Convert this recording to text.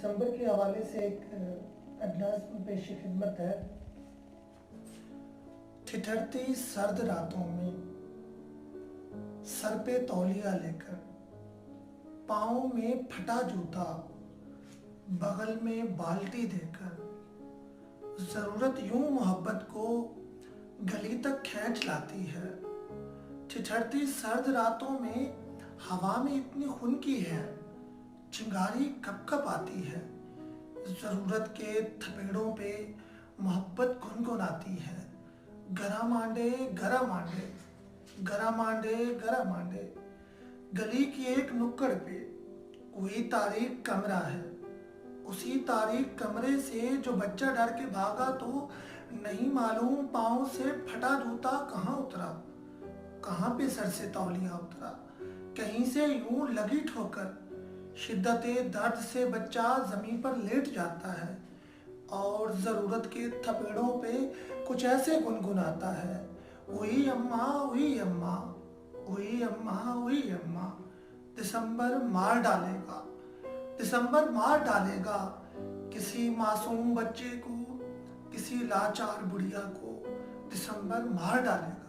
दिसंबर के हवाले से एक अंदाज पेश खिदमत है। ठिठुरती सर्द रातों में सर पे तौलिया लेकर, पाँव में फटा जूता, बगल में बाल्टी देकर, जरूरत यूं मोहब्बत को गली तक खींच लाती है। ठिठुरती सर्द रातों में हवा में इतनी खुनकी है, चिंगारी कब कब आती है। जरूरत के थपेड़ों पे मोहब्बत गुनगुनाती है। गरम आंडे गरम आंडे, गरम आंडे गरम आंडे। गली की एक नुक्कड़ पे वही तारीख कमरा है। उसी तारीख कमरे से जो बच्चा डर के भागा तो नहीं मालूम पाँव से फटा जूता कहाँ उतरा, कहाँ पे सर से तौलिया उतरा। कहीं से यूं लगी ठोकर, शिद्दते दर्द से बच्चा जमीन पर लेट जाता है और जरूरत के थपेड़ों पे कुछ ऐसे गुनगुनाता है, वही अम्मा वही अम्मा, वही अम्मा वही अम्मा। दिसंबर मार डालेगा, दिसंबर मार डालेगा किसी मासूम बच्चे को, किसी लाचार बुढ़िया को दिसंबर मार डालेगा।